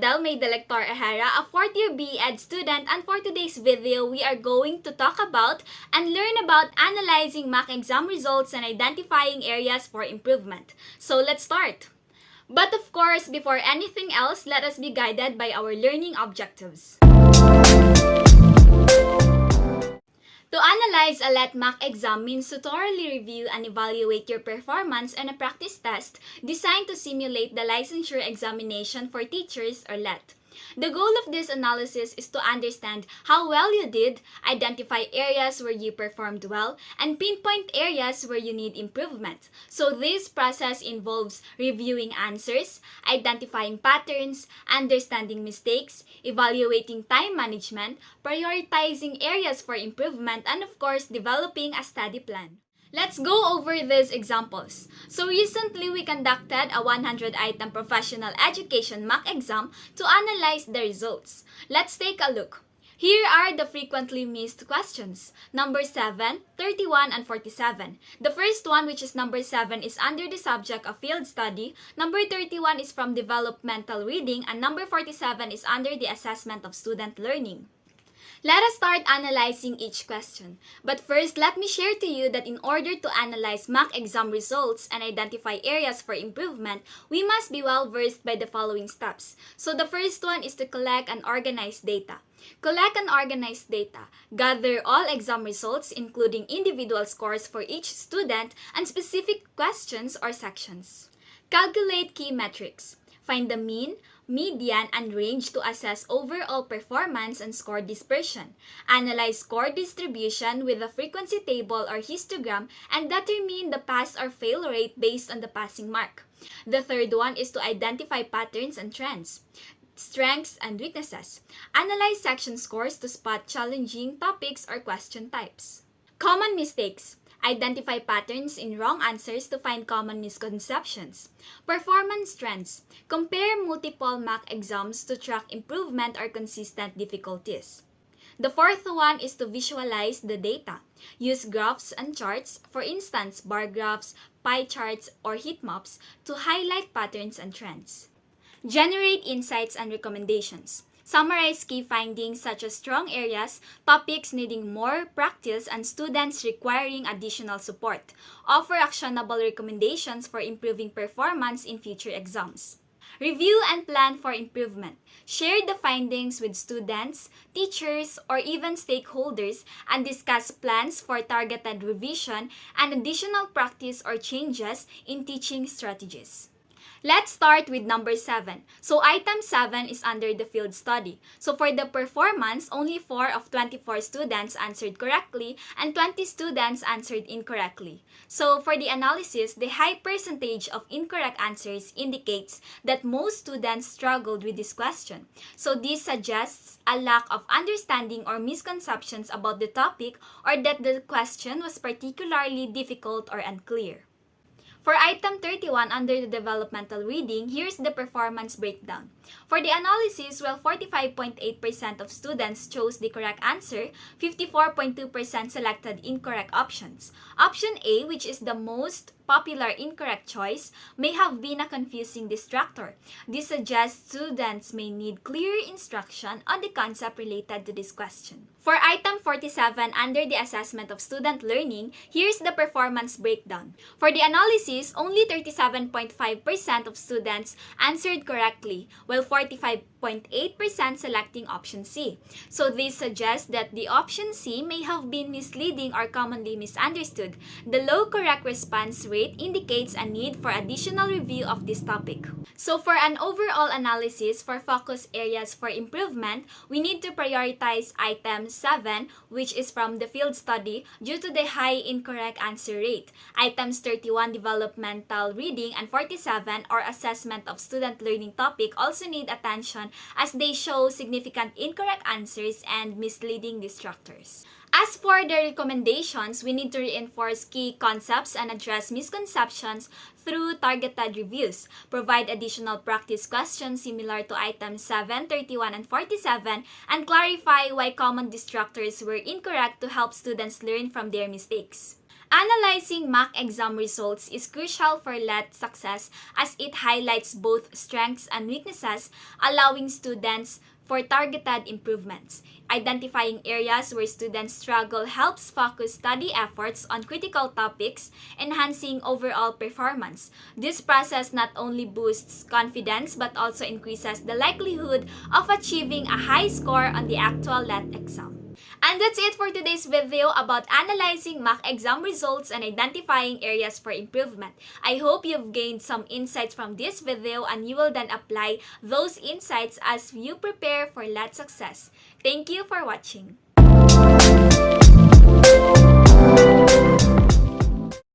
Delmay Delector Ejera, a 4th-year B.Ed student, and for today's video, we are going to talk about and learn about analyzing mock exam results and identifying areas for improvement. So let's start! But of course, before anything else, let us be guided by our learning objectives. To analyze a LET mock exam means to thoroughly review and evaluate your performance on a practice test designed to simulate the licensure examination for teachers or LET. The goal of this analysis is to understand how well you did, identify areas where you performed well, and pinpoint areas where you need improvement. So this process involves reviewing answers, identifying patterns, understanding mistakes, evaluating time management, prioritizing areas for improvement, and of course, developing a study plan. Let's go over these examples. So recently, we conducted a 100-item professional education mock exam to analyze the results. Let's take a look. Here are the frequently missed questions. Number 7, 31, and 47. The first one, which is number 7, is under the subject of field study. Number 31 is from developmental reading, and number 47 is under the assessment of student learning. Let us start analyzing each question. But first, let me share to you that in order to analyze mock exam results and identify areas for improvement, we must be well versed by the following steps. So the first one is to collect and organize data. Collect and organize data. Gather all exam results, including individual scores for each student and specific questions or sections. Calculate key metrics. Find the mean, median, and range to assess overall performance and score dispersion. Analyze score distribution with a frequency table or histogram and determine the pass or fail rate based on the passing mark. The third one is to identify patterns and trends. Strengths and weaknesses. Analyze section scores to spot challenging topics or question types. Common mistakes. Identify patterns in wrong answers to find common misconceptions. Performance trends. Compare multiple mock exams to track improvement or consistent difficulties. The fourth one is to visualize the data. Use graphs and charts, for instance, bar graphs, pie charts, or heat maps, to highlight patterns and trends. Generate insights and recommendations. Summarize key findings such as strong areas, topics needing more practice, and students requiring additional support. Offer actionable recommendations for improving performance in future exams. Review and plan for improvement. Share the findings with students, teachers, or even stakeholders and discuss plans for targeted revision and additional practice or changes in teaching strategies. Let's start with number 7. So item 7 is under the field study. So for the performance, only 4 of 24 students answered correctly and 20 students answered incorrectly. So for the analysis, the high percentage of incorrect answers indicates that most students struggled with this question. So this suggests a lack of understanding or misconceptions about the topic, or that the question was particularly difficult or unclear. For item 31 under the developmental reading, here's the performance breakdown. For the analysis, while 45.8% of students chose the correct answer, 54.2% selected incorrect options. Option A, which is the most popular incorrect choice, may have been a confusing distractor. This suggests students may need clearer instruction on the concept related to this question. For item 47 under the assessment of student learning, here's the performance breakdown. For the analysis, only 37.5% of students answered correctly, while 45.8% selecting option C. So this suggests that the option C may have been misleading or commonly misunderstood. The low correct response rate indicates a need for additional review of this topic. So for an overall analysis for focus areas for improvement, we need to prioritize item 7, which is from the field study, due to the high incorrect answer rate. Items 31, developmental reading, and 47, or assessment of student learning topic, also need attention as they show significant incorrect answers and misleading distractors. As for the recommendations, we need to reinforce key concepts and address misconceptions through targeted reviews, provide additional practice questions similar to items 7, 31, and 47, and clarify why common distractors were incorrect to help students learn from their mistakes. Analyzing mock exam results is crucial for LET success as it highlights both strengths and weaknesses, allowing students for targeted improvements. Identifying areas where students struggle helps focus study efforts on critical topics, enhancing overall performance. This process not only boosts confidence but also increases the likelihood of achieving a high score on the actual LET exam. And that's it for today's video about analyzing mock exam results and identifying areas for improvement. I hope you've gained some insights from this video and you will then apply those insights as you prepare for LET success. Thank you for watching.